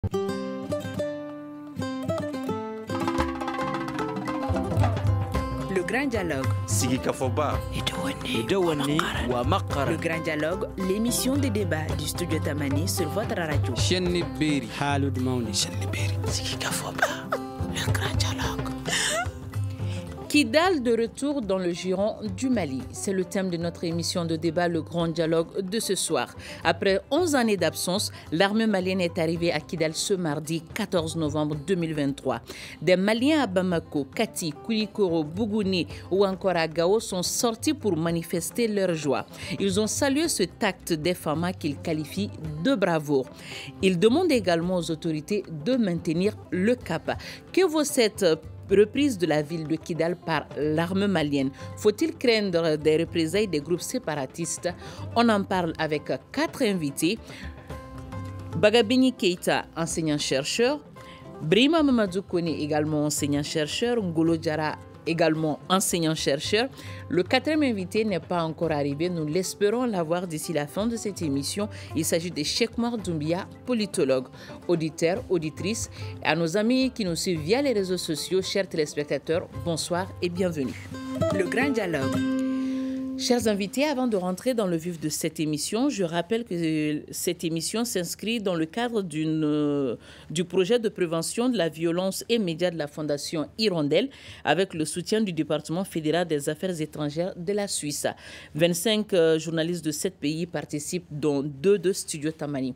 Le grand dialogue. Le grand dialogue, l'émission de débat du studio Tamani sur votre radio. Le grand dialogue. Kidal de retour dans le giron du Mali. C'est le thème de notre émission de débat, le grand dialogue de ce soir. Après 11 années d'absence, l'armée malienne est arrivée à Kidal ce mardi 14 novembre 2023. Des Maliens à Bamako, Kati, Koulikoro, Bougouni ou encore à Gao sont sortis pour manifester leur joie. Ils ont salué cet acte des FAMA qu'ils qualifient de bravoure. Ils demandent également aux autorités de maintenir le cap. Que vaut cette reprise de la ville de Kidal par l'armée malienne? Faut-il craindre des représailles des groupes séparatistes? On en parle avec 4 invités. Bagabini Keita, enseignant-chercheur. Brima Mamadou Kone, également enseignant-chercheur. Ngolo Diarra, également enseignant-chercheur. Le 4e invité n'est pas encore arrivé. Nous l'espérons l'avoir d'ici la fin de cette émission. Il s'agit de Cheikh Oumar Doumbia, politologue, auditeur, auditrice. À nos amis qui nous suivent via les réseaux sociaux, chers téléspectateurs, bonsoir et bienvenue. Le grand dialogue. Chers invités, avant de rentrer dans le vif de cette émission, je rappelle que cette émission s'inscrit dans le cadre du projet de prévention de la violence et médias de la Fondation Hirondelle avec le soutien du département fédéral des affaires étrangères de la Suisse. 25 journalistes de 7 pays participent, dont 2 de Studio Tamani.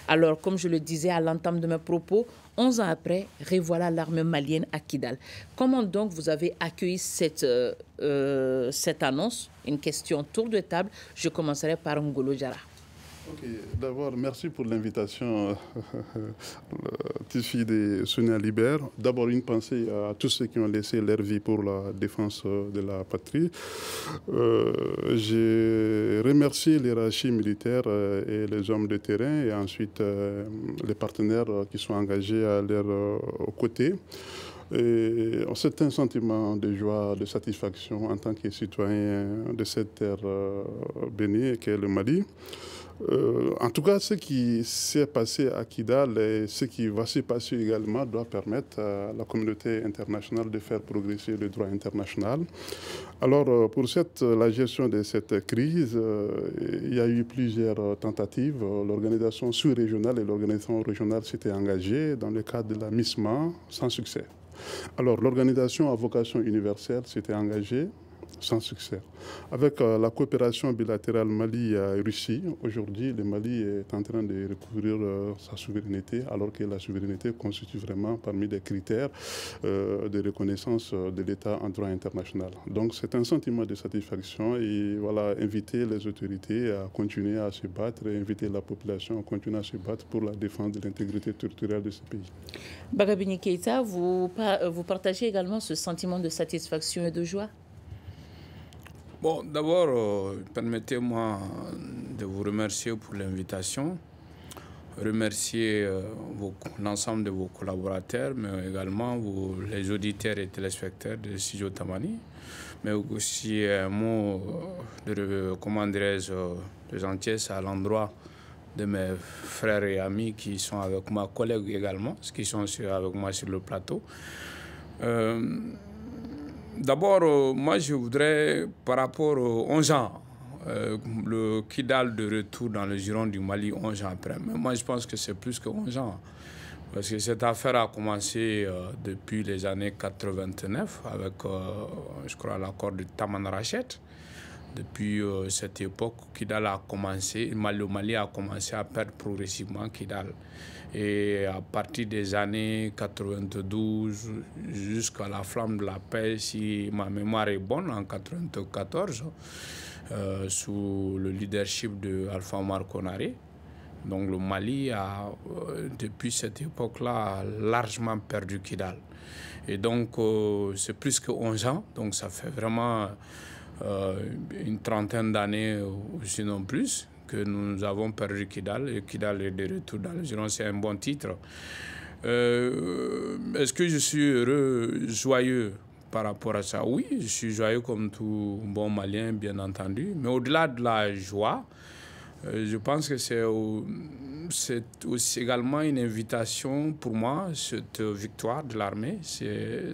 Alors, comme je le disais à l'entame de mes propos, 11 ans après, revoilà l'armée malienne à Kidal. Comment donc vous avez accueilli cette annonce? Une question tour de table. Je commencerai par Ngolo Diarra. Okay. D'abord, merci pour l'invitation, petite fille de Sonia Libert. D'abord, une pensée à tous ceux qui ont laissé leur vie pour la défense de la patrie. J'ai remercié les hiérarchies militaires et les hommes de terrain et ensuite les partenaires qui sont engagés à leur côté. C'est un sentiment de joie, de satisfaction en tant que citoyen de cette terre bénie qu'est le Mali. En tout cas, ce qui s'est passé à Kidal et ce qui va se passer également doit permettre à la communauté internationale de faire progresser le droit international. Alors, pour la gestion de cette crise, il y a eu plusieurs tentatives. L'organisation sous-régionale et l'organisation régionale s'étaient engagées dans le cadre de la MISMA sans succès. Alors, l'organisation à vocation universelle s'était engagée sans succès. Avec la coopération bilatérale Mali-Russie, aujourd'hui, le Mali est en train de recouvrir sa souveraineté, alors que la souveraineté constitue vraiment parmi les critères de reconnaissance de l'État en droit international. Donc, c'est un sentiment de satisfaction et voilà, inviter les autorités à continuer à se battre et inviter la population à continuer à se battre pour la défense de l'intégrité territoriale de ce pays. Bagabini Keita, vous partagez également ce sentiment de satisfaction et de joie? Bon, d'abord, permettez-moi de vous remercier pour l'invitation, remercier l'ensemble de vos collaborateurs, mais également les auditeurs et téléspectateurs de Studio Tamani, mais aussi un mot de, comment dirais-je, de gentillesse à l'endroit de mes frères et amis qui sont avec moi, collègues également, qui sont avec moi sur le plateau. D'abord, moi je voudrais, par rapport aux 11 ans, le Kidal de retour dans le giron du Mali 11 ans après, mais moi je pense que c'est plus que 11 ans. Parce que cette affaire a commencé depuis les années 89 avec, je crois, l'accord de Tamanrachet. Depuis cette époque, Kidal a commencé, le Mali a commencé à perdre progressivement Kidal. Et à partir des années 92 jusqu'à la flamme de la paix, si ma mémoire est bonne, en 94, sous le leadership de Alpha Omar Konaré. Donc le Mali a, depuis cette époque-là, largement perdu Kidal. Et donc c'est plus que 11 ans, donc ça fait vraiment une trentaine d'années, sinon plus, que nous avons perdu Kidal, et Kidal est de retour dans le giron. C'est un bon titre. Est-ce que je suis heureux, joyeux par rapport à ça? Oui, je suis joyeux comme tout bon Malien, bien entendu. Mais au-delà de la joie, je pense que c'est c'est aussi également une invitation pour moi, cette victoire de l'armée.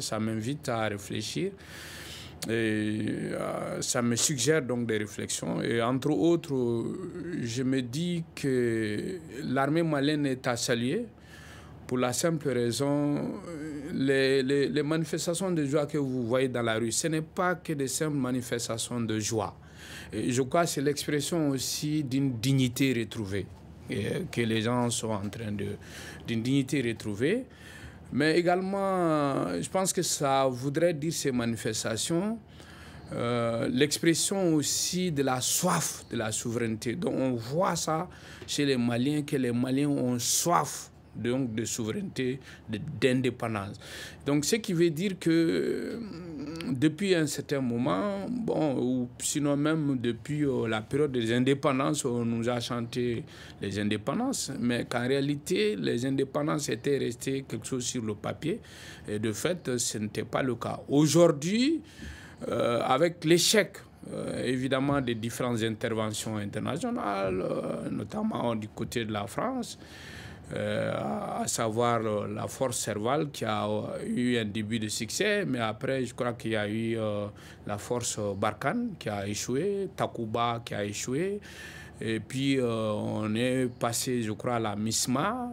Ça m'invite à réfléchir. Et ça me suggère donc des réflexions. Et entre autres, je me dis que l'armée malienne est à saluer pour la simple raison, les manifestations de joie que vous voyez dans la rue, ce n'est pas que des simples manifestations de joie. Et je crois que c'est l'expression aussi d'une dignité retrouvée, que les gens sont en train d'une dignité retrouvée. Mais également, je pense que ça voudrait dire ces manifestations, l'expression aussi de la soif de la souveraineté. Donc on voit ça chez les Maliens, que les Maliens ont soif donc de souveraineté, d'indépendance. Donc ce qui veut dire que depuis un certain moment, bon, ou sinon même depuis la période des indépendances, on nous a chanté les indépendances, mais qu'en réalité, les indépendances étaient restées quelque chose sur le papier. Et de fait, ce n'était pas le cas. Aujourd'hui, avec l'échec évidemment des différentes interventions internationales, notamment du côté de la France, à savoir la force Serval qui a eu un début de succès, mais après je crois qu'il y a eu la force Barkhane qui a échoué, Takuba qui a échoué, et puis on est passé je crois à la MISMA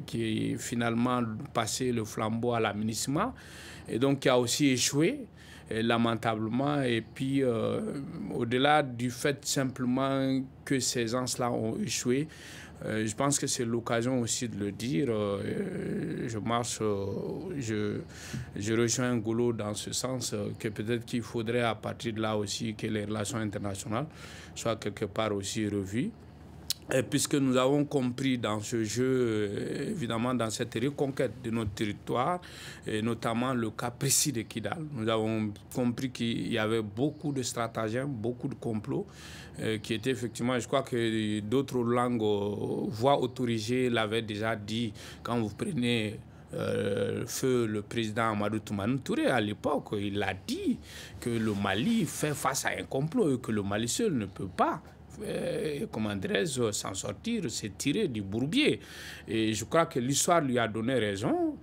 qui est finalement passé le flambeau à la MINISMA, et donc qui a aussi échoué. Et lamentablement, et puis au-delà du fait simplement que ces gens-là ont échoué, je pense que c'est l'occasion aussi de le dire. Je rejoins Ngolo dans ce sens que peut-être qu'il faudrait à partir de là aussi que les relations internationales soient quelque part aussi revues. Et puisque nous avons compris dans ce jeu, évidemment dans cette reconquête de notre territoire, et notamment le cas précis de Kidal, nous avons compris qu'il y avait beaucoup de stratagèmes, beaucoup de complots, qui étaient effectivement, je crois que d'autres langues, voix autorisées l'avaient déjà dit, quand vous prenez feu le président Amadou Toumani Touré à l'époque, il a dit que le Mali fait face à un complot et que le Mali seul ne peut pas comment dirais-je, s'en sortir, c'est tirer du bourbier. Et je crois que l'histoire lui a donné raison.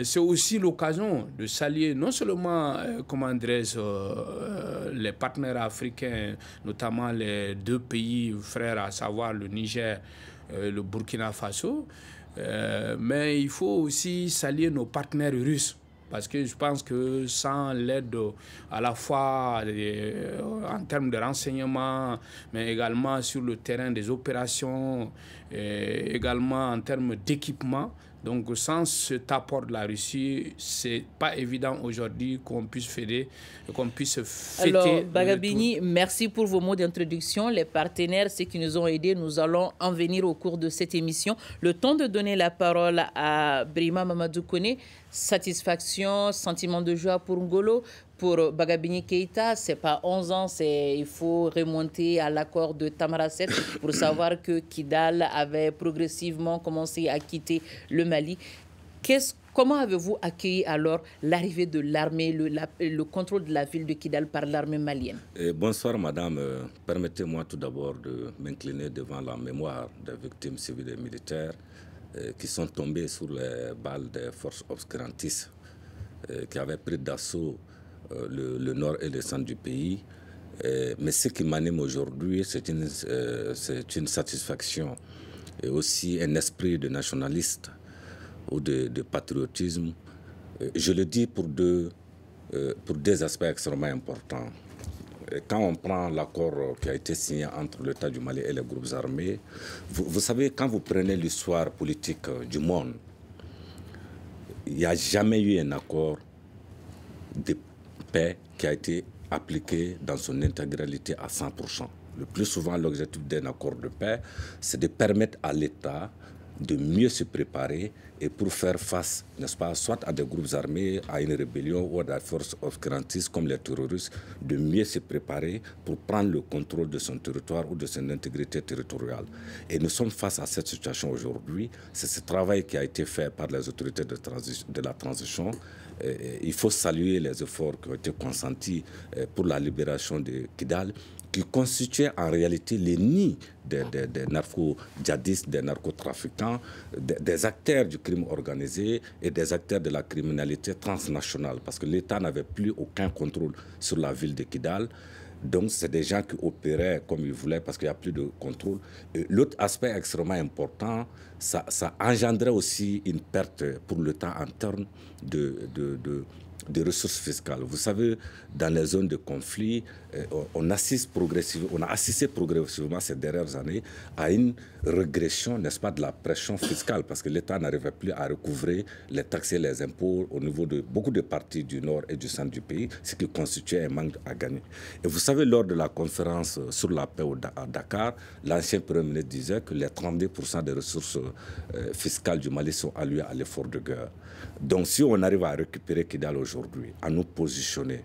C'est aussi l'occasion de saluer non seulement, comment dirais-je, les partenaires africains, notamment les deux pays frères, à savoir le Niger, le Burkina Faso, mais il faut aussi saluer nos partenaires russes. Parce que je pense que sans l'aide à la fois en termes de renseignement, mais également sur le terrain des opérations, et également en termes d'équipement, donc sans cet apport de la Russie, c'est pas évident aujourd'hui qu'on puisse fêter. Alors, Bagabini, merci pour vos mots d'introduction. Les partenaires, ceux qui nous ont aidés, nous allons en venir au cours de cette émission. Le temps de donner la parole à Brima Mamadou Kone. Satisfaction, sentiment de joie pour Ngolo. Pour Bagabini Keïta, ce n'est pas 11 ans, il faut remonter à l'accord de Tamaracet pour savoir que Kidal avait progressivement commencé à quitter le Mali. Comment avez-vous accueilli alors l'arrivée de l'armée, le contrôle de la ville de Kidal par l'armée malienne? Bonsoir madame, permettez-moi tout d'abord de m'incliner devant la mémoire des victimes civiles et militaires qui sont tombées sous les balles des forces obscurantistes qui avaient pris d'assaut le nord et le centre du pays. Mais ce qui m'anime aujourd'hui, c'est une satisfaction et aussi un esprit de nationaliste ou de patriotisme. Je le dis pour deux aspects extrêmement importants. Quand on prend l'accord qui a été signé entre l'État du Mali et les groupes armés, vous savez, quand vous prenez l'histoire politique du monde, il n'y a jamais eu un accord de paix qui a été appliqué dans son intégralité à 100%. Le plus souvent, l'objectif d'un accord de paix, c'est de permettre à l'État de mieux se préparer et pour faire face, n'est-ce pas, soit à des groupes armés, à une rébellion ou à des forces obscurantistes comme les terroristes, de mieux se préparer pour prendre le contrôle de son territoire ou de son intégrité territoriale. Et nous sommes face à cette situation aujourd'hui. C'est ce travail qui a été fait par les autorités de la transition. Il faut saluer les efforts qui ont été consentis pour la libération de Kidal. qui constituaient en réalité les nids des narco-djihadistes, des narcotrafiquants, des acteurs du crime organisé et des acteurs de la criminalité transnationale, parce que l'État n'avait plus aucun contrôle sur la ville de Kidal. Donc, c'est des gens qui opéraient comme ils voulaient parce qu'il n'y a plus de contrôle. L'autre aspect extrêmement important, ça engendrait aussi une perte pour l'État en termes de ressources fiscales. Vous savez, dans les zones de conflit, on a assisté progressivement ces dernières années à une régression, n'est-ce pas, de la pression fiscale, parce que l'État n'arrivait plus à recouvrer les taxes et les impôts au niveau de beaucoup de parties du nord et du centre du pays, ce qui constituait un manque à gagner. Et vous savez, lors de la conférence sur la paix à Dakar, l'ancien Premier ministre disait que les 32% des ressources fiscales du Mali sont allouées à l'effort de guerre. Donc, si on arrive à récupérer Kidal aujourd'hui, à nous positionner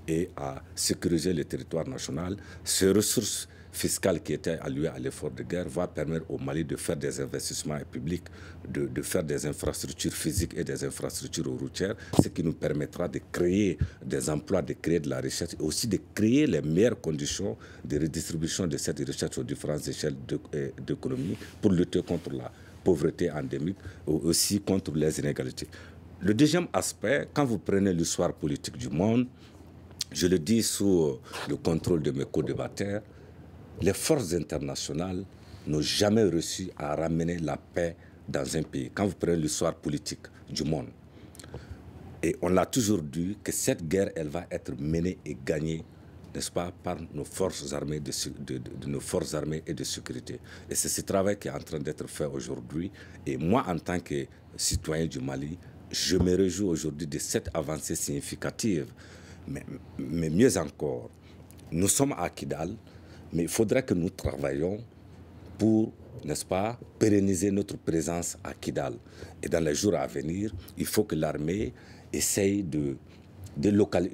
et à sécuriser le territoire national, ces ressources fiscales qui étaient allouées à l'effort de guerre vont permettre au Mali de faire des investissements publics, de faire des infrastructures physiques et des infrastructures routières, ce qui nous permettra de créer des emplois, de créer de la richesse et aussi de créer les meilleures conditions de redistribution de cette richesse aux différentes échelles d'économie pour lutter contre la pauvreté endémique, aussi contre les inégalités. Le deuxième aspect, quand vous prenez l'histoire politique du monde, je le dis sous le contrôle de mes co-débatteurs, les forces internationales n'ont jamais réussi à ramener la paix dans un pays. Quand vous prenez l'histoire politique du monde, et on l'a toujours dit que cette guerre, elle va être menée et gagnée, n'est-ce pas, par nos forces armées, nos forces armées et de sécurité. Et c'est ce travail qui est en train d'être fait aujourd'hui. Et moi, en tant que citoyen du Mali, je me réjouis aujourd'hui de cette avancée significative. Mais mieux encore, nous sommes à Kidal, mais il faudrait que nous travaillions pour, n'est-ce pas, pérenniser notre présence à Kidal. Et dans les jours à venir, il faut que l'armée essaye de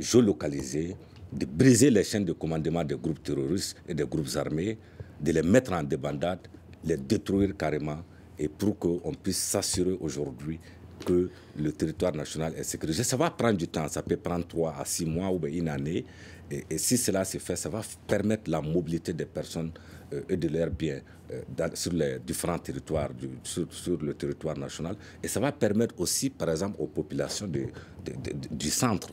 géolocaliser, de briser les chaînes de commandement des groupes terroristes et des groupes armés, de les mettre en débandade, les détruire carrément, et pour qu'on puisse s'assurer aujourd'hui que le territoire national est sécurisé. Ça va prendre du temps, ça peut prendre 3 à 6 mois ou bien une année, et si cela se fait, ça va permettre la mobilité des personnes et de leurs biens sur les différents territoires, sur le territoire national, et ça va permettre aussi, par exemple, aux populations du centre,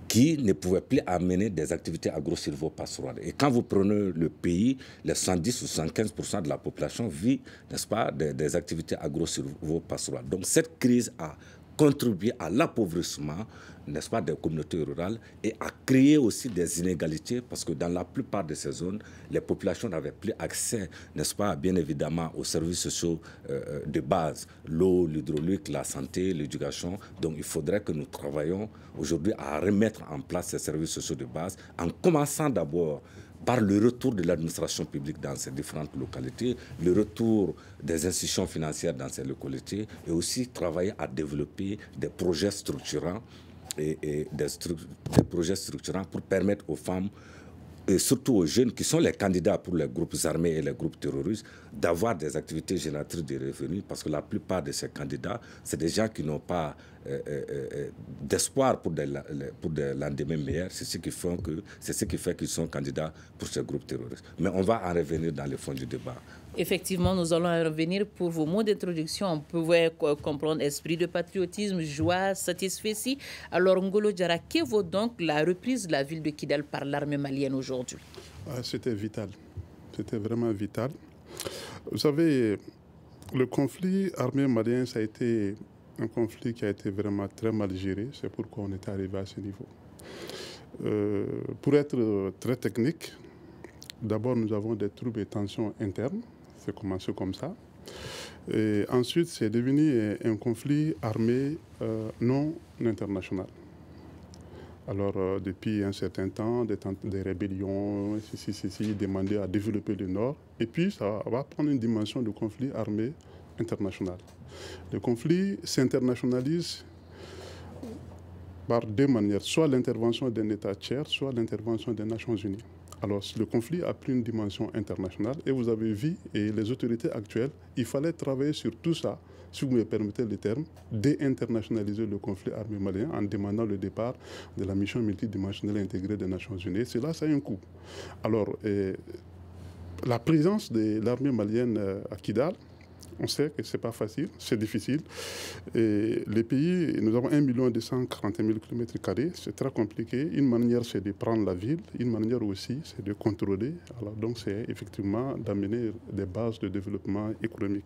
qui ne pouvaient plus amener des activités agro-silvopastorales. Et quand vous prenez le pays, les 70 ou 75% de la population vit, n'est-ce pas, des activités agro-silvopastorales. Donc cette crise a contribué à l'appauvrissement, n'est-ce pas, des communautés rurales et à créer aussi des inégalités parce que dans la plupart de ces zones, les populations n'avaient plus accès, n'est-ce pas, bien évidemment, aux services sociaux de base, l'eau, l'hydraulique, la santé, l'éducation. Donc il faudrait que nous travaillions aujourd'hui à remettre en place ces services sociaux de base en commençant d'abord par le retour de l'administration publique dans ces différentes localités, le retour des institutions financières dans ces localités et aussi travailler à développer des projets structurants et des projets structurants pour permettre aux femmes et surtout aux jeunes qui sont les candidats pour les groupes armés et les groupes terroristes d'avoir des activités génératrices de revenus parce que la plupart de ces candidats, c'est des gens qui n'ont pas d'espoir pour des lendemains meilleurs. C'est ce qui fait qu'ils sont candidats pour ces groupes terroristes. Mais on va en revenir dans le fond du débat. Effectivement, nous allons en revenir pour vos mots d'introduction. On pouvait comprendre esprit de patriotisme, joie, satisfaction. Alors, Ngolo Diarra, que vaut donc la reprise de la ville de Kidal par l'armée malienne aujourd'hui? C'était vital. C'était vraiment vital. Vous savez, le conflit armé malien, ça a été un conflit qui a été vraiment très mal géré. C'est pourquoi on est arrivé à ce niveau. Pour être très technique, d'abord, nous avons des troubles et tensions internes. C'est commencé comme ça. Et ensuite, c'est devenu un conflit armé non international. Alors, depuis un certain temps, des rébellions, demandaient à développer le Nord. Et puis, ça va prendre une dimension de conflit armé international. Le conflit s'internationalise par deux manières, soit l'intervention d'un État tiers, soit l'intervention des Nations Unies. Alors, le conflit a pris une dimension internationale et vous avez vu, et les autorités actuelles, il fallait travailler sur tout ça, si vous me permettez le terme, déinternationaliser le conflit armé malien en demandant le départ de la mission multidimensionnelle intégrée des Nations Unies. Cela, ça a un coût. Alors, la présence de l'armée malienne à Kidal, on sait que ce n'est pas facile, c'est difficile. Et les pays, nous avons 1 240 000 km², c'est très compliqué. Une manière, c'est de prendre la ville. Une manière aussi, c'est de contrôler. Alors, donc, c'est effectivement d'amener des bases de développement économique.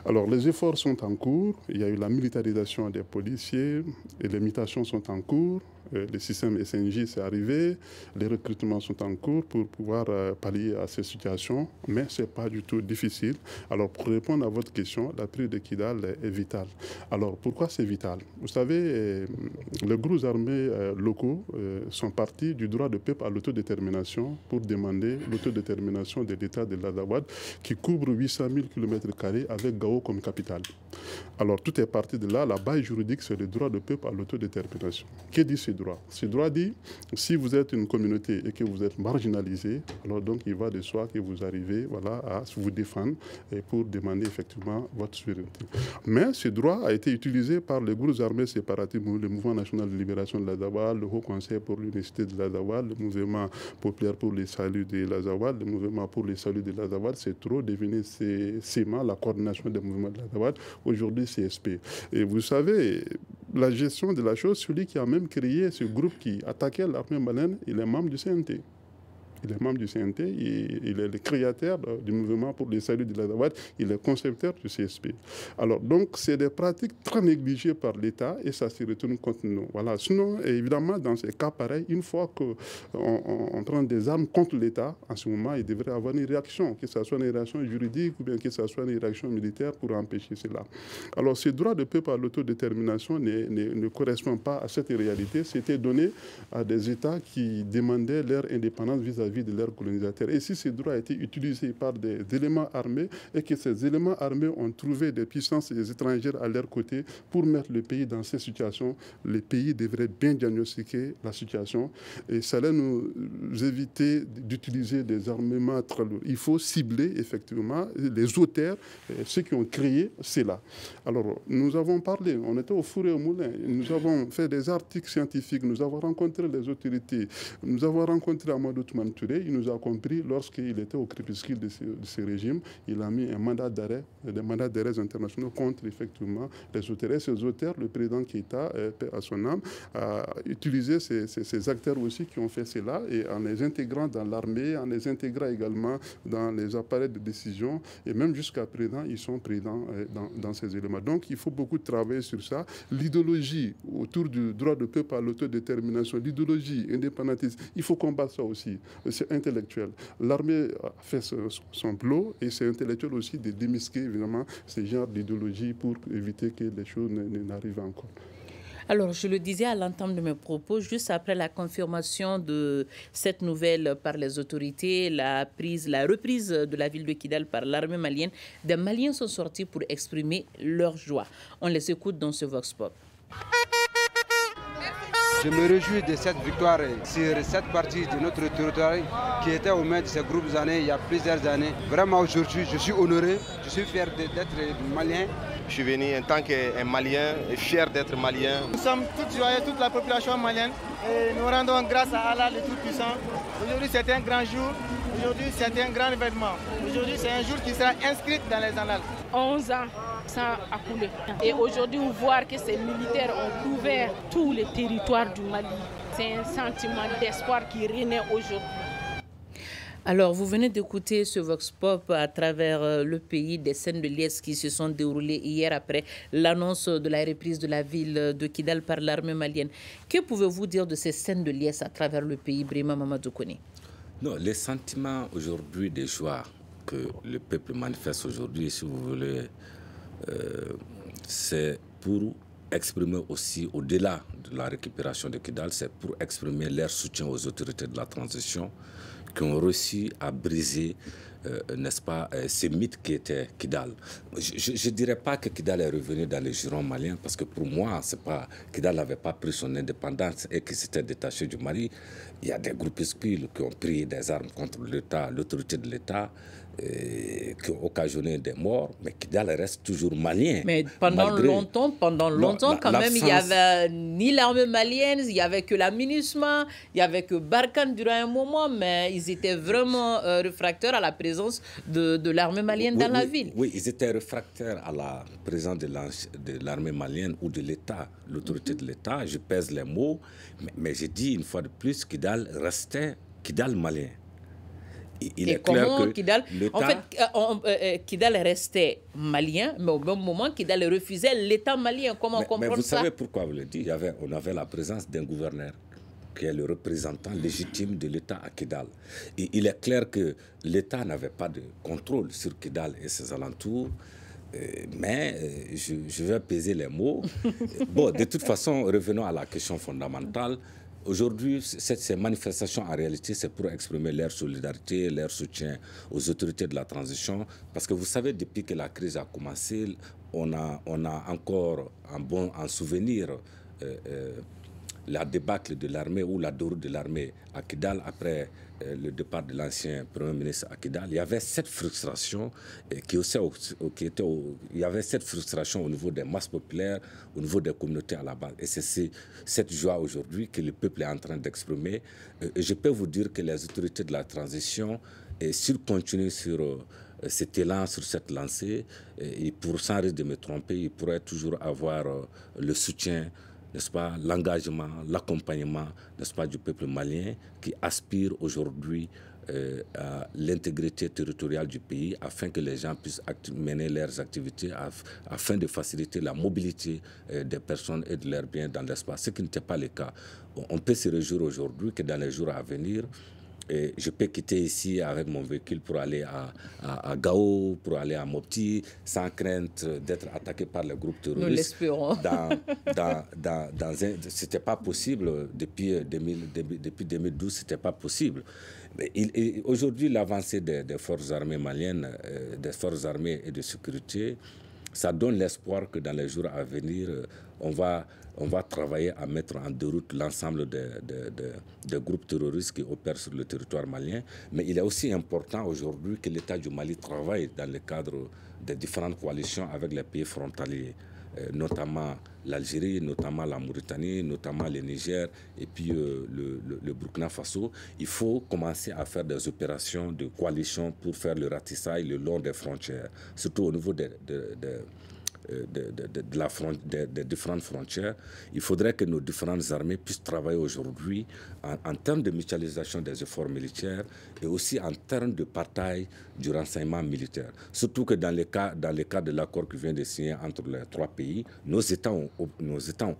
Alors, les efforts sont en cours. Il y a eu la militarisation des policiers et les mutations sont en cours. Le système SNJ, c'est arrivé. Les recrutements sont en cours pour pouvoir pallier à ces situations. Mais ce n'est pas du tout difficile. Alors, pour répondre à votre question, la prise de Kidal est vitale. Alors, pourquoi c'est vital? Vous savez, les groupes armés locaux sont partis du droit de peuple à l'autodétermination pour demander l'autodétermination de l'État de l'Azawad qui couvre 800 000 km² avec Gao comme capitale. Alors, tout est parti de là. La base juridique, c'est le droit de peuple à l'autodétermination. Que dit ce droit? Ce droit dit, si vous êtes une communauté et que vous êtes marginalisé, alors donc il va de soi que vous arrivez à vous défendre et pour demander effectivement votre souveraineté. Mais ce droit a été utilisé par les groupes armés séparatistes, le Mouvement national de libération de l'Azawad, le Haut Conseil pour l'unité de l'Azawad, le Mouvement populaire pour les saluts de l'Azawad, le Mouvement pour les saluts de l'Azawad, c'est trop devenu CEMA, la coordination des mouvements de l'Azawad, aujourd'hui CSP. Et vous savez, la gestion de la chose, celui qui a même créé ce groupe qui attaquait l'armée malienne, il est membre du CNT. Il est membre du CNT, il est le créateur du mouvement pour les saluts de l'Azawad, il est concepteur du CSP. Alors, donc, c'est des pratiques très négligées par l'État et ça se retourne contre nous. Voilà. Sinon, évidemment, dans ces cas pareils, une fois qu'on prend des armes contre l'État, en ce moment, il devrait y avoir une réaction, que ce soit une réaction juridique ou bien que ce soit une réaction militaire pour empêcher cela. Alors, ce droit de peuple à l'autodétermination ne correspond pas à cette réalité. C'était donné à des États qui demandaient leur indépendance vis-à-vis de leurs colonisateurs. Et si ce droit a été utilisé par des éléments armés et que ces éléments armés ont trouvé des puissances étrangères à leur côté pour mettre le pays dans ces situations, les pays devraient bien diagnostiquer la situation et ça allait nous éviter d'utiliser des armements très lourds. Il faut cibler effectivement les auteurs, ceux qui ont créé cela. Alors, nous avons parlé, on était au four et au moulin, nous avons fait des articles scientifiques, nous avons rencontré les autorités, nous avons rencontré Amadou Toumane Touré, il nous a compris lorsqu'il était au crépuscule de ce régime, il a mis un mandat d'arrêt, des mandats d'arrêt internationaux contre effectivement les auteurs. Et ces auteurs, le président Keïta, paix à son âme, a utilisé ces acteurs aussi qui ont fait cela et en les intégrant dans l'armée, en les intégrant également dans les appareils de décision et même jusqu'à présent, ils sont présents dans ces éléments. Donc, il faut beaucoup travailler sur ça. L'idéologie autour du droit de peuple à l'autodétermination, l'idéologie indépendantiste, il faut combattre ça aussi. C'est intellectuel. L'armée a fait son boulot et c'est intellectuel aussi de démasquer évidemment ce genre d'idéologie pour éviter que les choses n'arrivent encore. Alors, je le disais à l'entame de mes propos, juste après la confirmation de cette nouvelle par les autorités, la reprise de la ville de Kidal par l'armée malienne, des Maliens sont sortis pour exprimer leur joie. On les écoute dans ce Vox Pop. Je me réjouis de cette victoire sur cette partie de notre territoire qui était au main de ces groupes années il y a plusieurs années. Vraiment aujourd'hui, je suis honoré, je suis fier d'être malien. Je suis venu en tant que Malien et fier d'être Malien. Nous sommes tous joyeux, toute la population malienne, et nous rendons grâce à Allah le Tout-Puissant. Aujourd'hui c'est un grand jour, aujourd'hui c'est un grand événement. Aujourd'hui c'est un jour qui sera inscrit dans les annales. 11 ans, ça a coulé. Et aujourd'hui, voir que ces militaires ont couvert tous les territoires du Mali, c'est un sentiment d'espoir qui renaît aujourd'hui. Alors, vous venez d'écouter ce Vox Pop à travers le pays, des scènes de liesse qui se sont déroulées hier après l'annonce de la reprise de la ville de Kidal par l'armée malienne. Que pouvez-vous dire de ces scènes de liesse à travers le pays, Brima Mamadou Kone? Non, les sentiments aujourd'hui de joie que le peuple manifeste aujourd'hui, si vous voulez, c'est pour exprimer aussi, au-delà de la récupération de Kidal, c'est pour exprimer leur soutien aux autorités de la transition qui ont réussi à briser n'est-ce pas, ces mythes qui étaient Kidal. Je ne dirais pas que Kidal est revenu dans les jurons maliens, parce que pour moi, c'est pas, Kidal n'avait pas pris son indépendance et qu'il s'était détaché du Mali. Il y a des groupuscules qui ont pris des armes contre l'État, l'autorité de l'État, qui ont occasionné des morts, mais Kidal reste toujours malien. Mais pendant longtemps, quand même, il n'y avait ni l'armée malienne, il n'y avait que la MINUSMA, il n'y avait que Barkhane durant un moment, mais ils étaient vraiment réfractaires à la présence de l'armée malienne dans la ville. Oui, ils étaient réfractaires à la présence de l'armée malienne ou de l'État, l'autorité de l'État. Je pèse les mots, mais je dis une fois de plus, Kidal restait Kidal malien. Il est clair que Kidal, en fait, Kidal restait malien, mais au même moment, Kidal refusait l'État malien. Comment comprendre ça? Mais vous savez pourquoi vous le dites? On avait la présence d'un gouverneur qui est le représentant légitime de l'État à Kidal. Et il est clair que l'État n'avait pas de contrôle sur Kidal et ses alentours. Mais je vais peser les mots. Bon, de toute façon, revenons à la question fondamentale. Aujourd'hui, ces manifestations, en réalité, c'est pour exprimer leur solidarité, leur soutien aux autorités de la transition. Parce que vous savez, depuis que la crise a commencé, on a encore en souvenir la débâcle de l'armée ou la déroute de l'armée à Kidal après le départ de l'ancien Premier ministre à Kidal. Il y avait cette frustration il y avait cette frustration au niveau des masses populaires, au niveau des communautés à la base. Et c'est cette joie aujourd'hui que le peuple est en train d'exprimer. Et je peux vous dire que les autorités de la transition, s'ils continuent sur cet élan, sur cette lancée, et sans risque de me tromper, ils pourraient toujours avoir le soutien, n'est-ce pas, l'engagement, l'accompagnement, n'est-ce pas, du peuple malien qui aspire aujourd'hui à l'intégrité territoriale du pays afin que les gens puissent mener leurs activités, afin de faciliter la mobilité des personnes et de leurs biens dans l'espace, ce qui n'était pas le cas. On peut se réjouir aujourd'hui que dans les jours à venir, et je peux quitter ici avec mon véhicule pour aller à Gao, pour aller à Mopti, sans crainte d'être attaqué par les groupes terroristes. Nous l'espérons. C'était pas possible depuis 2012, c'était pas possible. Aujourd'hui, l'avancée des forces armées maliennes, des forces armées et de sécurité, ça donne l'espoir que dans les jours à venir, on va travailler à mettre en déroute l'ensemble des groupes terroristes qui opèrent sur le territoire malien. Mais il est aussi important aujourd'hui que l'État du Mali travaille dans le cadre des différentes coalitions avec les pays frontaliers, notamment l'Algérie, notamment la Mauritanie, notamment le Niger et puis le Burkina Faso. Il faut commencer à faire des opérations de coalition pour faire le ratissage le long des frontières, surtout au niveau des différentes frontières. Il faudrait que nos différentes armées puissent travailler aujourd'hui en termes de mutualisation des efforts militaires et aussi en termes de partage du renseignement militaire. Surtout que dans le cas de l'accord qui vient de signer entre les trois pays, nos États ont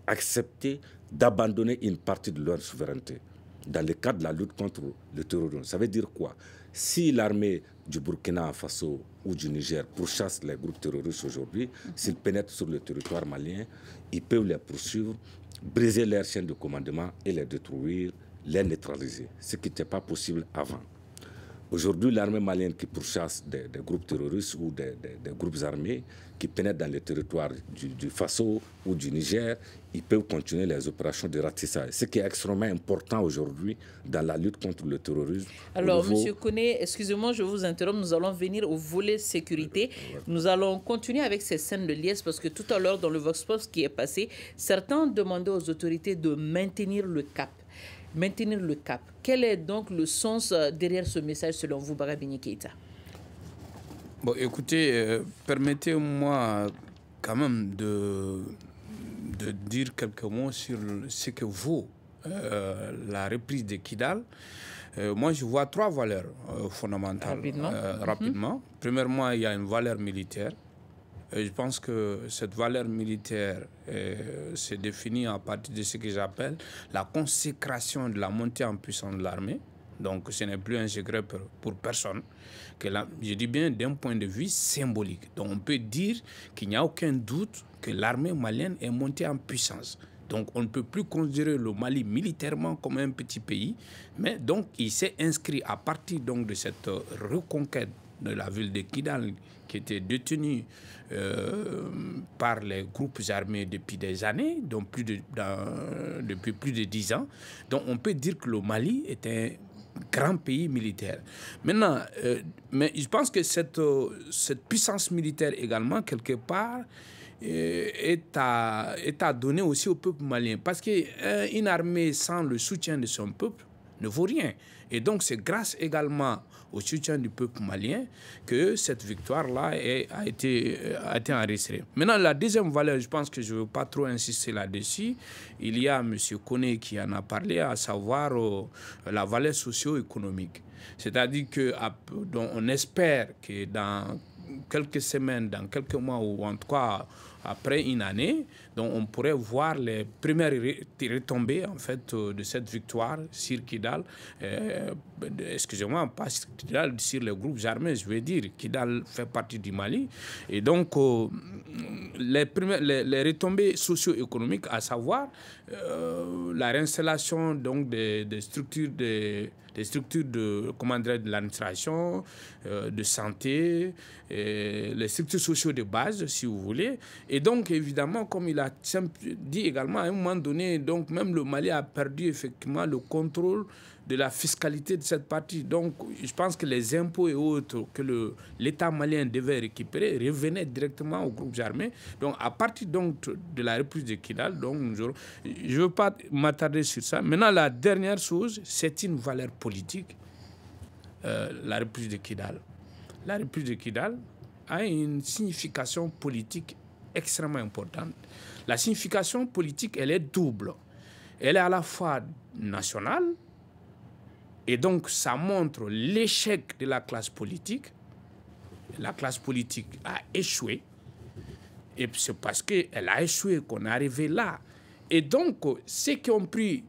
accepté d'abandonner une partie de leur souveraineté dans le cadre de la lutte contre le terrorisme. Ça veut dire quoi? Si l'armée du Burkina Faso ou du Niger pourchasse les groupes terroristes aujourd'hui, s'ils pénètrent sur le territoire malien, ils peuvent les poursuivre, briser leur chaîne de commandement et les détruire, les neutraliser, ce qui n'était pas possible avant. Aujourd'hui, l'armée malienne qui pourchasse des groupes terroristes ou des groupes armés qui pénètrent dans le territoire du Faso ou du Niger, ils peuvent continuer les opérations de ratissage. Ce qui est extrêmement important aujourd'hui dans la lutte contre le terrorisme. Alors, M. Koné, excusez-moi, je vous interromps. Nous allons venir au volet sécurité. Nous allons continuer avec ces scènes de liesse parce que tout à l'heure, dans le Vox Post qui est passé, certains demandaient aux autorités de maintenir le cap. Maintenir le cap. Quel est donc le sens derrière ce message selon vous, Barabini Keïta? Bon, écoutez, permettez-moi quand même de dire quelques mots sur ce que vaut la reprise de Kidal. Moi, je vois trois valeurs fondamentales. Rapidement. Premièrement, il y a une valeur militaire. Je pense que cette valeur militaire se définit à partir de ce que j'appelle la consécration de la montée en puissance de l'armée. Donc ce n'est plus un secret pour personne. Je dis bien d'un point de vue symbolique. Donc on peut dire qu'il n'y a aucun doute que l'armée malienne est montée en puissance. Donc on ne peut plus considérer le Mali militairement comme un petit pays. Mais donc il s'est inscrit à partir donc, de cette reconquête de la ville de Kidal qui était détenue par les groupes armés depuis des années, donc depuis plus de 10 ans. Donc on peut dire que le Mali est un grand pays militaire. Maintenant, mais je pense que cette puissance militaire également, quelque part, est à donner aussi au peuple malien. Parce qu'une armée sans le soutien de son peuple ne vaut rien. Et donc, c'est grâce également au soutien du peuple malien que cette victoire-là a été enregistrée. Maintenant, la deuxième valeur, je pense que je ne veux pas trop insister là-dessus. Il y a M. Koné qui en a parlé, à savoir la valeur socio-économique. C'est-à-dire qu'on espère que dans quelques semaines, dans quelques mois, ou en tout cas après une année, donc on pourrait voir les premières retombées en fait de cette victoire sur Kidal, excusez-moi, pas sur Kidal, sur les groupes armés, je veux dire. Kidal fait partie du Mali. Et donc, les retombées socio-économiques, à savoir la réinstallation donc, des structures de l'administration, de santé, les structures sociales de base, si vous voulez. Et donc, évidemment, comme il a dit également, à un moment donné, donc même le Mali a perdu effectivement le contrôle de la fiscalité de cette partie. Donc, je pense que les impôts et autres que l'État malien devait récupérer revenaient directement aux groupes armés. Donc, à partir donc, de la reprise de Kidal, donc, je ne veux pas m'attarder sur ça. Maintenant, la dernière chose, c'est une valeur politique, la reprise de Kidal. La reprise de Kidal a une signification politique extrêmement importante. La signification politique, elle est double. Elle est à la fois nationale, et donc ça montre l'échec de la classe politique. La classe politique a échoué, et c'est parce qu'elle a échoué qu'on est arrivé là. Et donc, ceux qui ont pris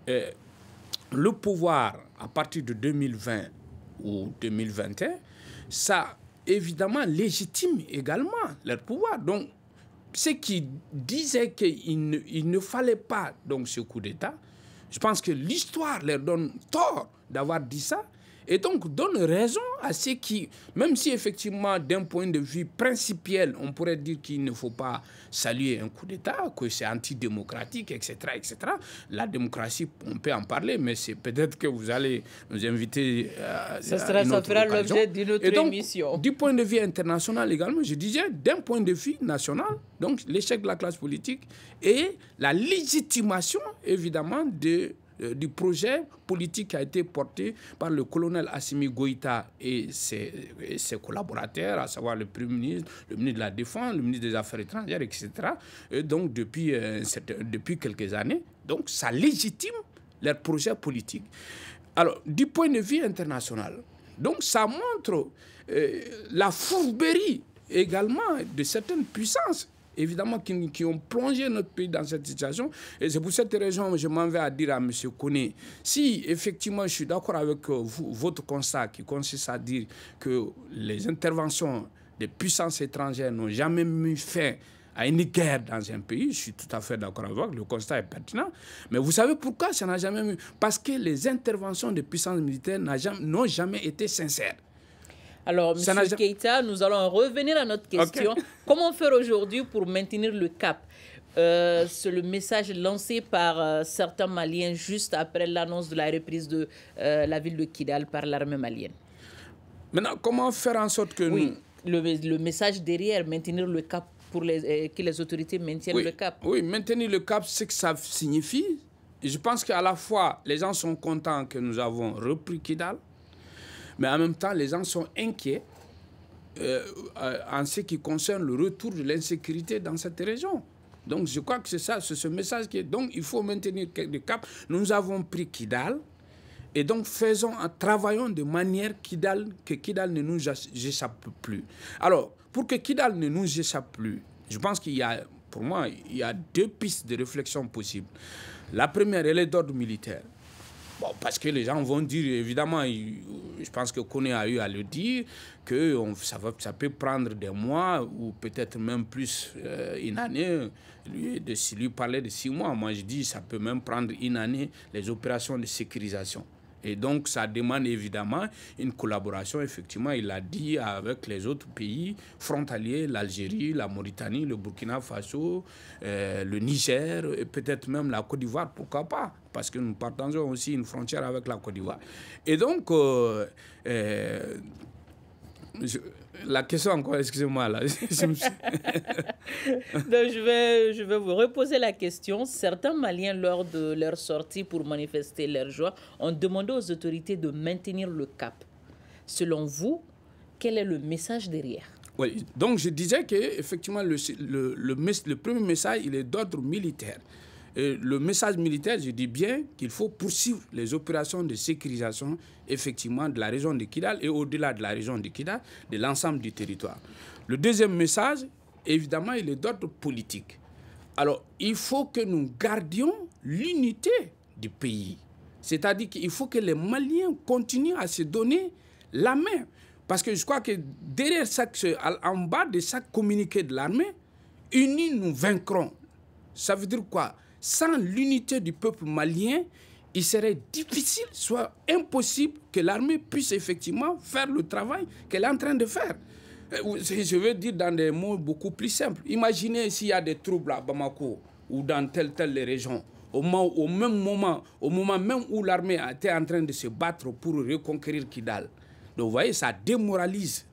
le pouvoir à partir de 2020 ou 2021, ça évidemment légitime également leur pouvoir. Donc, ceux qui disaient qu'il ne fallait pas donc, ce coup d'État, je pense que l'histoire leur donne tort d'avoir dit ça, et donc donne raison à ceux qui, même si effectivement d'un point de vue principiel, on pourrait dire qu'il ne faut pas saluer un coup d'État, que c'est antidémocratique, etc., etc. La démocratie, on peut en parler, mais c'est peut-être que vous allez nous inviter ça fera l'objet d'une autre émission. Du point de vue international également, je disais, d'un point de vue national, donc l'échec de la classe politique et la légitimation, évidemment, du projet politique qui a été porté par le colonel Assimi Goïta et ses collaborateurs, à savoir le Premier ministre, le ministre de la Défense, le ministre des Affaires étrangères, etc. Et donc, depuis quelques années, donc, ça légitime leur projet politique. Alors, du point de vue international, donc, ça montre la fourberie également de certaines puissances, évidemment, qui ont plongé notre pays dans cette situation. Et c'est pour cette raison que je m'en vais à dire à M. Koné, si effectivement je suis d'accord avec vous, votre constat qui consiste à dire que les interventions des puissances étrangères n'ont jamais mis fin à une guerre dans un pays, je suis tout à fait d'accord avec vous, le constat est pertinent. Mais vous savez pourquoi ça n'a jamais mis? Parce que les interventions des puissances militaires n'ont jamais été sincères. Alors, M. Keïta, nous allons revenir à notre question. Okay. Comment faire aujourd'hui pour maintenir le cap? C'est le message lancé par certains Maliens juste après l'annonce de la reprise de la ville de Kidal par l'armée malienne. Maintenant, comment faire en sorte que nous... Le message derrière, maintenir le cap, pour que les autorités maintiennent le cap. Oui, maintenir le cap, c'est ce que ça signifie. Et je pense qu'à la fois, les gens sont contents que nous avons repris Kidal, mais en même temps, les gens sont inquiets en ce qui concerne le retour de l'insécurité dans cette région. Donc, je crois que c'est ça, c'est ce message qui est... Donc, il faut maintenir le cap. Nous avons pris Kidal, et donc travaillons de manière que Kidal ne nous échappe plus. Alors, pour que Kidal ne nous échappe plus, je pense qu'il y a, pour moi, il y a deux pistes de réflexion possibles. La première, elle est d'ordre militaire. Bon, parce que les gens vont dire, évidemment, je pense que Koné a eu à le dire, que ça peut prendre des mois ou peut-être même plus une année. Lui parlait de 6 mois. Moi, je dis ça peut même prendre une année, les opérations de sécurisation. Et donc, ça demande évidemment une collaboration, effectivement, il l'a dit, avec les autres pays frontaliers, l'Algérie, la Mauritanie, le Burkina Faso, le Niger, et peut-être même la Côte d'Ivoire, pourquoi pas, parce que nous partageons aussi une frontière avec la Côte d'Ivoire. Et donc, la question encore, excusez-moi là. Donc je vais vous reposer la question. Certains Maliens, lors de leur sortie pour manifester leur joie, ont demandé aux autorités de maintenir le cap. Selon vous, quel est le message derrière? Oui, donc je disais qu'effectivement, le premier message, il est d'ordre militaire. Et le message militaire, je dis bien qu'il faut poursuivre les opérations de sécurisation, effectivement, de la région de Kidal et au-delà de la région de Kidal, de l'ensemble du territoire. Le deuxième message, évidemment, il est d'ordre politique. Alors, il faut que nous gardions l'unité du pays. C'est-à-dire qu'il faut que les Maliens continuent à se donner la main. Parce que je crois que derrière en bas de chaque communiqué de l'armée, unis nous vaincrons. Ça veut dire quoi? Sans l'unité du peuple malien, il serait difficile, soit impossible, que l'armée puisse effectivement faire le travail qu'elle est en train de faire. Je veux dire dans des mots beaucoup plus simples. Imaginez s'il y a des troubles à Bamako ou dans telle région. Au moment même où l'armée était en train de se battre pour reconquérir Kidal. Donc vous voyez, ça démoralise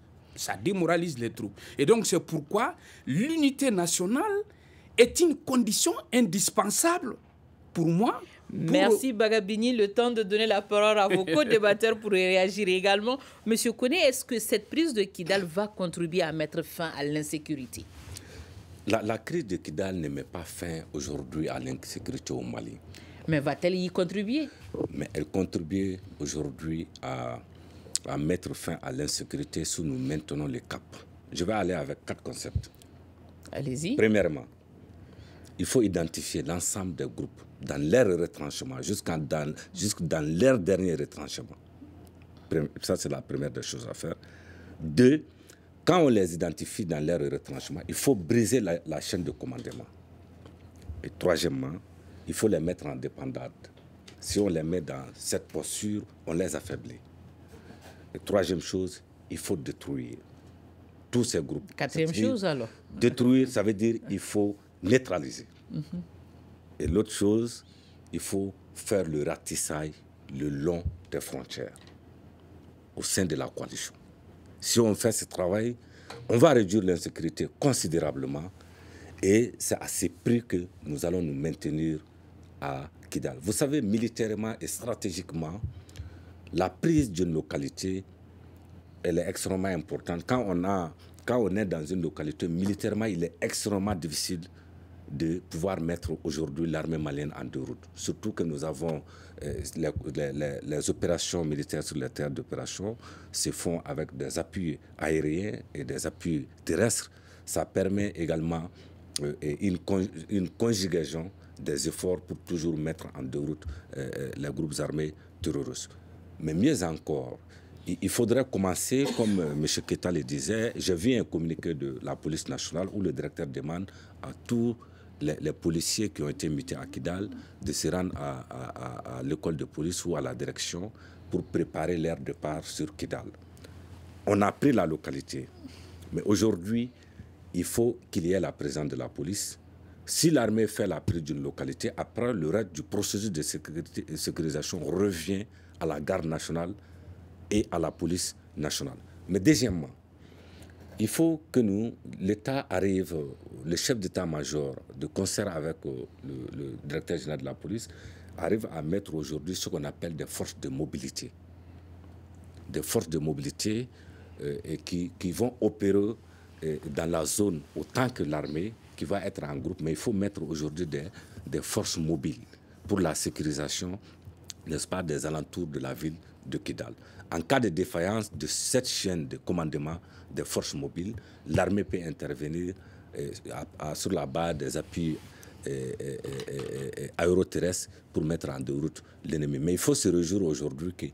les troupes. Et donc c'est pourquoi l'unité nationale est une condition indispensable pour moi. Merci Bagabini. Le temps de donner la parole à vos co-débatteurs pour réagir également. Monsieur Koné, est-ce que cette prise de Kidal va contribuer à mettre fin à l'insécurité? La crise de Kidal ne met pas fin aujourd'hui à l'insécurité au Mali. Mais va-t-elle y contribuer? Mais elle contribue aujourd'hui à mettre fin à l'insécurité si nous maintenons le cap. Je vais aller avec 4 concepts. Allez-y. Premièrement, il faut identifier l'ensemble des groupes dans leur retranchement, jusqu'à dans leur dernier retranchement. Ça, c'est la première des choses à faire. 2, quand on les identifie dans leur retranchement, il faut briser la chaîne de commandement. Et troisièmement, il faut les mettre en dépendance. Si on les met dans cette posture, on les affaiblit. Et troisième chose, il faut détruire tous ces groupes. Quatrième chose alors? Détruire, ça veut dire qu'il faut neutraliser. Et l'autre chose, il faut faire le ratissage le long des frontières au sein de la coalition. Si on fait ce travail, on va réduire l'insécurité considérablement et c'est à ce prix que nous allons nous maintenir à Kidal. Vous savez, militairement et stratégiquement, la prise d'une localité, elle est extrêmement importante. Quand on est dans une localité, militairement, il est extrêmement difficile de pouvoir mettre aujourd'hui l'armée malienne en deux routes. Surtout que nous avons les opérations militaires sur les terres d'opération se font avec des appuis aériens et des appuis terrestres. Ça permet également une conjugaison des efforts pour toujours mettre en deux routes les groupes armés terroristes. Mais mieux encore, il faudrait commencer, comme M. Keita le disait, j'ai vu un communiqué de la police nationale où le directeur demande à tous les policiers qui ont été mutés à Kidal de se rendre à l'école de police ou à la direction pour préparer leur départ sur Kidal. On a pris la localité, mais aujourd'hui, il faut qu'il y ait la présence de la police. Si l'armée fait la prise d'une localité, après le reste du processus de sécurisation revient à la garde nationale et à la police nationale. Mais deuxièmement, il faut que l'État arrive, le chef d'état-major, de concert avec le directeur général de la police, arrive à mettre aujourd'hui ce qu'on appelle des forces de mobilité. Des forces de mobilité qui vont opérer dans la zone autant que l'armée, qui va être en groupe. Mais il faut mettre aujourd'hui des forces mobiles pour la sécurisation, n'est-ce pas, des alentours de la ville de Kidal. En cas de défaillance de cette chaîne de commandement des forces mobiles, l'armée peut intervenir sur la base des appuis aéroterrestres pour mettre en déroute l'ennemi. Mais il faut se réjouir aujourd'hui que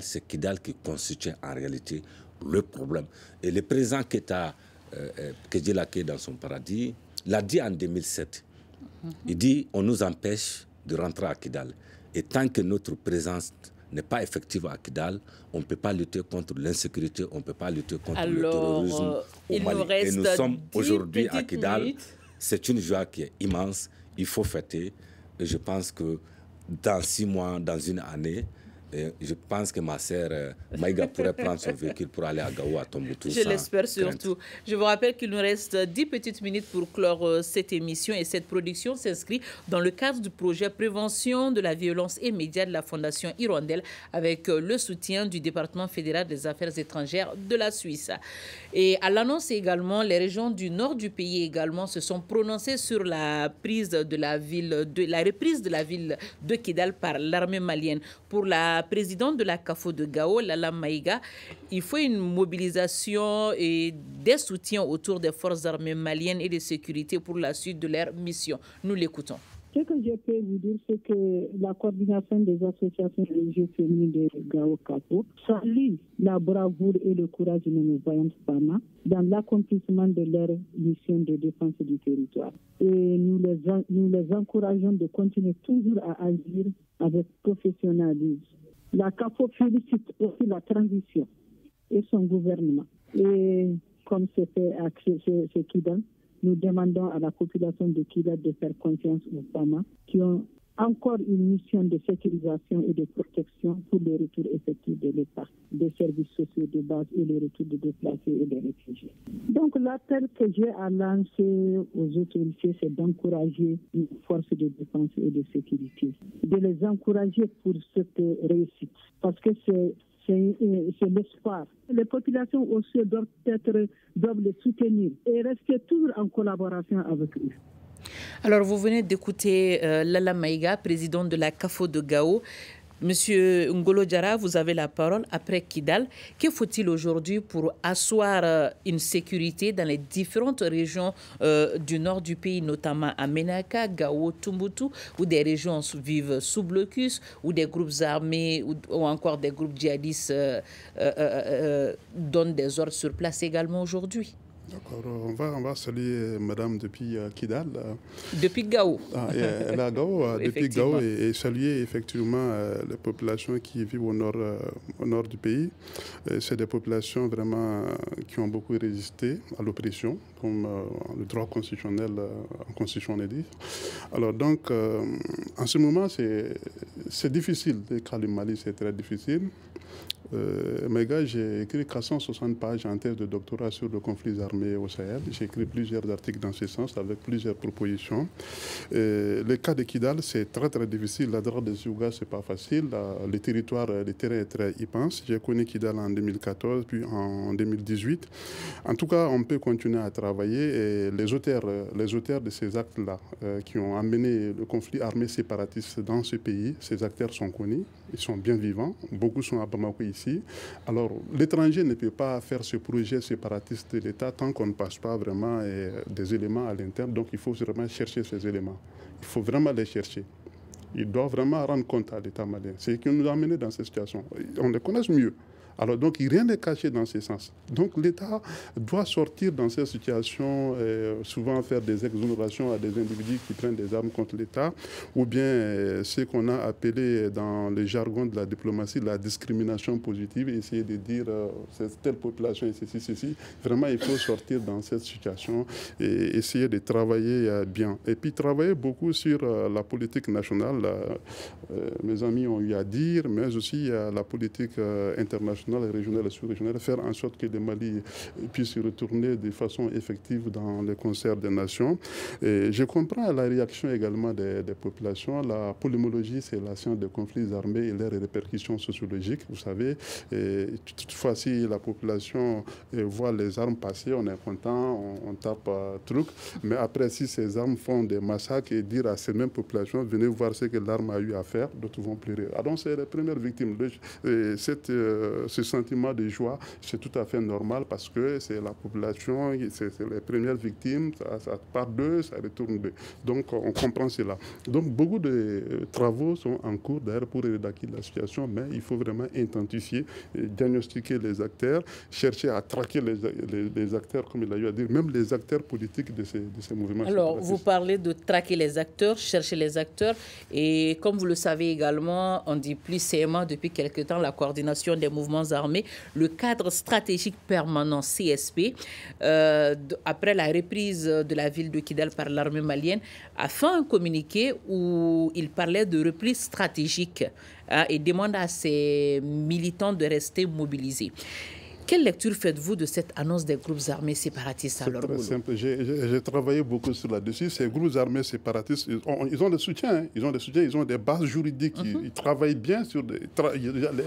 c'est Kidal qui constitue en réalité le problème. Et le président Keita, Kedjelake dans son paradis, l'a dit en 2007. Il dit on nous empêche de rentrer à Kidal. Et tant que notre présence n'est pas effective à Kidal, on ne peut pas lutter contre l'insécurité, on ne peut pas lutter contre le terrorisme au Mali. Et nous sommes aujourd'hui à Kidal. C'est une joie qui est immense, il faut fêter. Et je pense que dans 6 mois, dans une année, je pense que ma sœur Maïga pourrait prendre son véhicule pour aller à Gao, à Tombouctou. Je l'espère surtout. Je vous rappelle qu'il nous reste 10 petites minutes pour clore cette émission et cette production s'inscrit dans le cadre du projet Prévention de la violence et médias de la Fondation Hirondelle avec le soutien du département fédéral des affaires étrangères de la Suisse. Et à l'annonce également, les régions du nord du pays également se sont prononcées sur la reprise de la ville de Kidal par l'armée malienne. Pour la présidente de la CAFO de Gao, Lala Maïga, il faut une mobilisation et des soutiens autour des forces armées maliennes et de sécurité pour la suite de leur mission. Nous l'écoutons. Ce que je peux vous dire, c'est que la coordination des associations religieuses féminines de Gao-Capo salue la bravoure et le courage de nos voyantes femmes dans l'accomplissement de leur mission de défense du territoire. Et nous les encourageons de continuer toujours à agir avec professionnalisme. La CAFO félicite aussi la transition et son gouvernement. Et comme c'est fait à Kidal, nous demandons à la population de Kidal de faire confiance aux femmes qui ont encore une mission de sécurisation et de protection pour le retour effectif de l'État, des services sociaux de base et le retour des déplacés et des réfugiés. Donc l'appel que j'ai à lancer aux autorités, c'est d'encourager une force de défense et de sécurité, de les encourager pour cette réussite, parce que c'est l'espoir. Les populations aussi doivent les soutenir et rester toujours en collaboration avec eux. Alors, vous venez d'écouter Lala Maïga, présidente de la CAFO de Gao. Monsieur Ngolo Diarra, vous avez la parole après Kidal. Que faut-il aujourd'hui pour asseoir une sécurité dans les différentes régions du nord du pays, notamment à Menaka, Gao, Tombouctou, où des régions vivent sous blocus, où des groupes armés ou encore des groupes djihadistes donnent des ordres sur place également aujourd'hui? D'accord, on va saluer madame depuis Kidal. Depuis Gao. Elle est à Gao, depuis Gao, et saluer effectivement les populations qui vivent au nord du pays. C'est des populations vraiment qui ont beaucoup résisté à l'oppression, comme le droit constitutionnel en constitution le dit. Alors donc, en ce moment, c'est difficile. Le cas du Mali, c'est très difficile. Maïga, j'ai écrit 460 pages en thèse de doctorat sur le conflit armé au Sahel. J'ai écrit plusieurs articles dans ce sens avec plusieurs propositions. Le cas de Kidal, c'est très très difficile. La droite de Zouga, c'est pas facile. Le terrain est très immense. J'ai connu Kidal en 2014, puis en 2018. En tout cas, on peut continuer à travailler. Et les auteurs de ces actes-là, qui ont amené le conflit armé séparatiste dans ce pays, ces acteurs sont connus. Ils sont bien vivants. Beaucoup sont à Bamako ici. Alors, l'étranger ne peut pas faire ce projet séparatiste de l'État tant qu'on ne passe pas vraiment des éléments à l'interne. Donc, il faut vraiment chercher ces éléments. Il faut vraiment les chercher. Ils doivent vraiment rendre compte à l'État malien. C'est ce qui nous a amenés dans cette situation. On les connaît mieux. Alors donc, rien n'est caché dans ce sens. Donc l'État doit sortir dans cette situation, souvent faire des exonérations à des individus qui prennent des armes contre l'État, ou bien ce qu'on a appelé dans le jargon de la diplomatie la discrimination positive, essayer de dire c'est telle population et ceci. Vraiment, il faut sortir dans cette situation et essayer de travailler bien. Et puis travailler beaucoup sur la politique nationale. Mes amis ont eu à dire, mais aussi la politique internationale, régionale et sous-régionale, faire en sorte que le Mali puisse retourner de façon effective dans le concert des nations. Et je comprends la réaction également des populations. La polémologie, c'est la science des conflits armés et leurs répercussions sociologiques, vous savez. Et toutefois, si la population voit les armes passer, on est content, on tape truc. Mais après, si ces armes font des massacres et dire à ces mêmes populations, venez voir ce que l'arme a eu à faire, d'autres vont pleurer. Alors, c'est les premières victimes. ce sentiment de joie, c'est tout à fait normal parce que c'est la population, c'est les premières victimes, ça part d'eux, ça retourne d'eux. Donc on comprend cela. Donc beaucoup de travaux sont en cours d'ailleurs pour éradiquer la situation, mais il faut vraiment identifier, diagnostiquer les acteurs, chercher à traquer les acteurs, comme il a eu à dire, même les acteurs politiques de ces mouvements. Alors, vous parlez de traquer les acteurs, chercher les acteurs, et comme vous le savez également, on dit plus CMA depuis quelque temps, la coordination des mouvements armés, le cadre stratégique permanent CSP, après la reprise de la ville de Kidal par l'armée malienne, a fait un communiqué où il parlait de repli stratégique et demande à ses militants de rester mobilisés. Quelle lecture faites-vous de cette annonce des groupes armés séparatistes à leur C'est très simple. J'ai travaillé beaucoup sur là-dessus. Ces groupes armés séparatistes, ils ont des soutiens. Hein. Ils ont des bases juridiques. Ils travaillent bien sur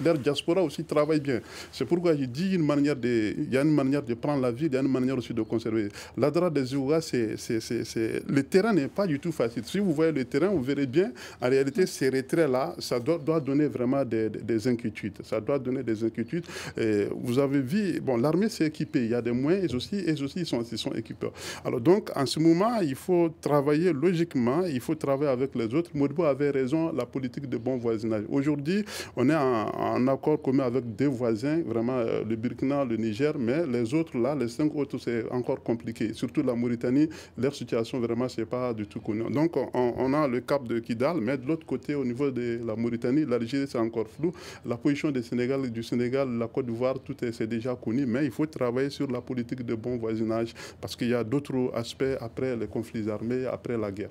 leur diaspora aussi travaille bien. C'est pourquoi je dis il y a une manière de prendre la ville, il y a une manière aussi de conserver. L'adra des Ouga, le terrain n'est pas du tout facile. Si vous voyez le terrain, vous verrez bien, en réalité, ces retraits-là, ça doit donner vraiment des inquiétudes. Ça doit donner des inquiétudes. Et vous avez bon, l'armée s'est équipée, il y a des moyens, et aussi ils sont équipés. Alors donc, en ce moment, il faut travailler logiquement, il faut travailler avec les autres. Modibo avait raison, la politique de bon voisinage. Aujourd'hui, on est en accord commun avec deux voisins, vraiment le Burkina, le Niger, mais les autres là, les 5 autres, c'est encore compliqué. Surtout la Mauritanie, leur situation vraiment, c'est pas du tout connu. Donc, on a le cap de Kidal, mais de l'autre côté, au niveau de la Mauritanie, l'Algérie, c'est encore flou. La position du Sénégal, la Côte d'Ivoire, tout c'est déjà connu, mais il faut travailler sur la politique de bon voisinage parce qu'il y a d'autres aspects après les conflits armés, après la guerre.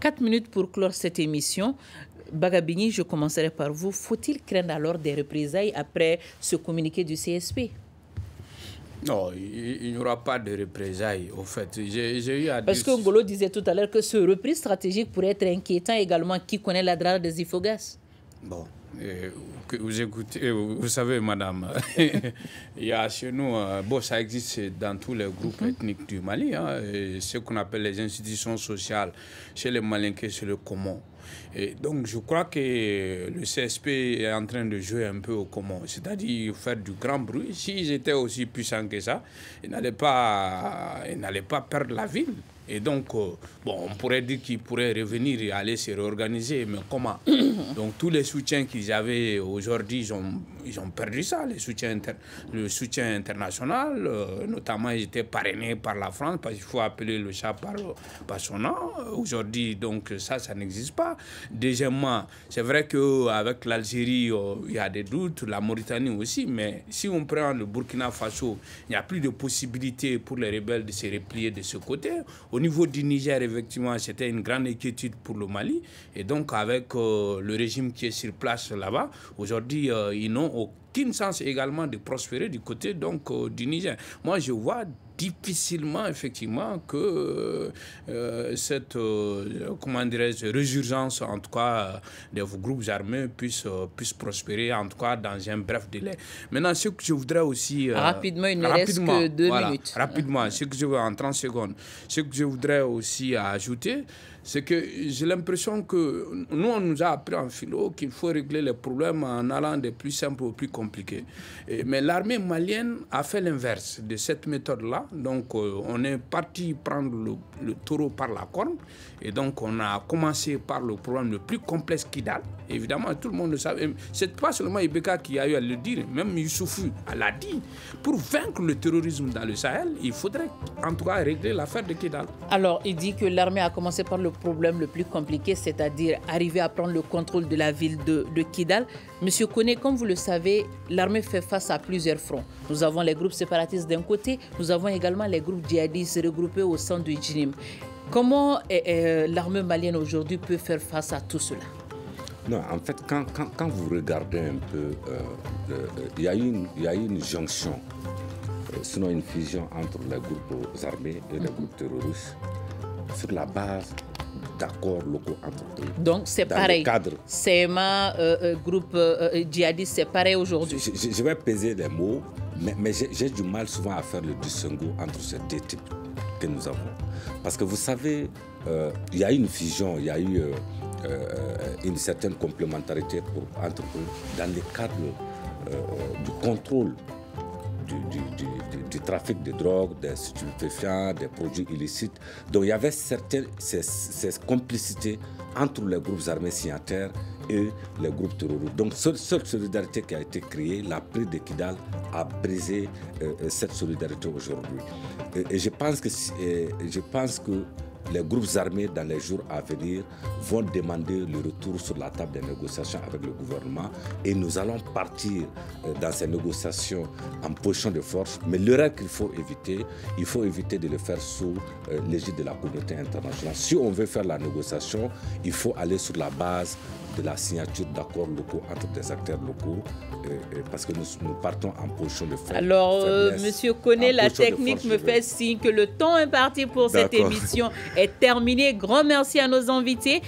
4 minutes pour clore cette émission. Bagabini, je commencerai par vous. Faut-il craindre alors des représailles après ce communiqué du CSP? Non, il n'y aura pas de représailles, au fait. J'ai eu à Parce que Ngolo disait tout à l'heure que ce reprise stratégique pourrait être inquiétant également. Qui connaît la drare des Ifogas? Bon. Vous écoutez, vous savez, madame, il y a chez nous, bon, ça existe dans tous les groupes ethniques du Mali, hein, ce qu'on appelle les institutions sociales. Chez les Malinqués, c'est le commun. Et donc, je crois que le CSP est en train de jouer un peu au commun, c'est-à-dire faire du grand bruit. S'ils étaient aussi puissants que ça, ils n'allaient pas perdre la ville. Et donc, bon, on pourrait dire qu'ils pourraient revenir et aller se réorganiser, mais comment? Donc, tous les soutiens qu'ils avaient aujourd'hui, ils ont perdu ça, le soutien international, notamment ils étaient parrainés par la France, parce qu'il faut appeler le chat par son nom. Aujourd'hui, donc, ça n'existe pas. Deuxièmement, c'est vrai qu'avec l'Algérie, il y a des doutes, la Mauritanie aussi, mais si on prend le Burkina Faso, il n'y a plus de possibilité pour les rebelles de se replier de ce côté. Au niveau du Niger, effectivement, c'était une grande inquiétude pour le Mali. Et donc, avec le régime qui est sur place là-bas, aujourd'hui, ils n'ont aucune chance également de prospérer du côté du Niger. Moi, je vois difficilement, effectivement, que cette résurgence, en tout cas, des groupes armés puisse prospérer, en tout cas, dans un bref délai. Maintenant, ce que je voudrais aussi... rapidement, il ne reste que 2 minutes. Rapidement, ce que je veux en 30 secondes. Ce que je voudrais aussi ajouter, c'est que j'ai l'impression que nous, on nous a appris en philo qu'il faut régler les problèmes en allant des plus simples aux plus compliqués. Mais l'armée malienne a fait l'inverse de cette méthode-là. Donc, on est parti prendre le taureau par la corne. Et donc, on a commencé par le problème le plus complexe Kidal. Évidemment, tout le monde le savait. C'est pas seulement Ibeka qui a eu à le dire, même Youssoufou l'a dit. Pour vaincre le terrorisme dans le Sahel, il faudrait en tout cas régler l'affaire de Kidal. Alors, il dit que l'armée a commencé par le problème le plus compliqué, c'est-à-dire arriver à prendre le contrôle de la ville de Kidal. Monsieur Koné, comme vous le savez, l'armée fait face à plusieurs fronts. Nous avons les groupes séparatistes d'un côté, nous avons également les groupes djihadistes regroupés au sein du Djinim. Comment l'armée malienne aujourd'hui peut faire face à tout cela? Non, en fait, quand vous regardez un peu, il y a une jonction, sinon une fusion entre les groupes armés et les groupes terroristes, sur la base d'accords locaux entre eux. Donc c'est pareil. CMA, groupe djihadiste, c'est pareil aujourd'hui. Je vais peser les mots, mais j'ai du mal souvent à faire le distinguo entre ces deux types que nous avons. Parce que vous savez, il y a eu une fusion, il y a eu une certaine complémentarité entre eux dans le cadre du contrôle du trafic de drogue, des stupéfiants, des produits illicites. Donc il y avait ces complicités entre les groupes armés signataires et les groupes terroristes. Donc cette solidarité qui a été créée, la prise de Kidal a brisé cette solidarité aujourd'hui. Et je pense que les groupes armés, dans les jours à venir, vont demander le retour sur la table des négociations avec le gouvernement et nous allons partir dans ces négociations en position de force. Mais l'erreur qu'il faut éviter de le faire sous l'égide de la communauté internationale. Si on veut faire la négociation, il faut aller sur la base de la signature d'accords locaux entre des acteurs locaux parce que nous partons en position de faiblesse. Alors, Monsieur Koné, la technique me fait signe que le temps imparti pour cette émission est terminé. Grand merci à nos invités.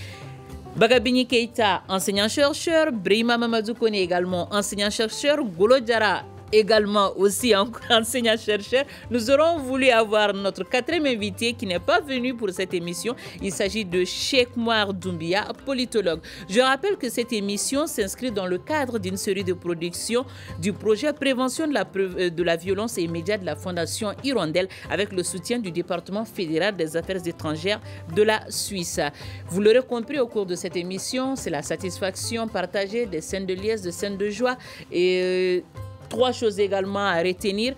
Bagabini Keita, enseignant-chercheur, Brima Mamadou Koné également enseignant-chercheur, Golo Diarra également aussi enseignant-chercheur. Nous aurons voulu avoir notre quatrième invité qui n'est pas venu pour cette émission. Il s'agit de Cheikh Mouar Doumbia, politologue. Je rappelle que cette émission s'inscrit dans le cadre d'une série de productions du projet Prévention de la violence et immédiate de la Fondation Hirondelle avec le soutien du département fédéral des affaires étrangères de la Suisse. Vous l'aurez compris au cours de cette émission, c'est la satisfaction partagée des scènes de liesse, des scènes de joie et trois choses également à retenir,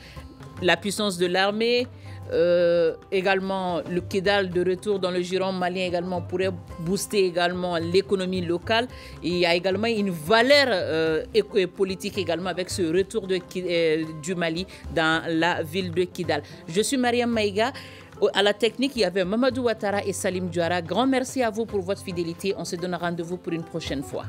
la puissance de l'armée, également le Kidal de retour dans le giron malien également pourrait booster également l'économie locale. Et il y a également une valeur politique également avec ce retour du Mali dans la ville de Kidal. Je suis Mariam Maïga. À la technique, il y avait Mamadou Ouattara et Salim Diouara. Grand merci à vous pour votre fidélité. On se donne rendez-vous pour une prochaine fois.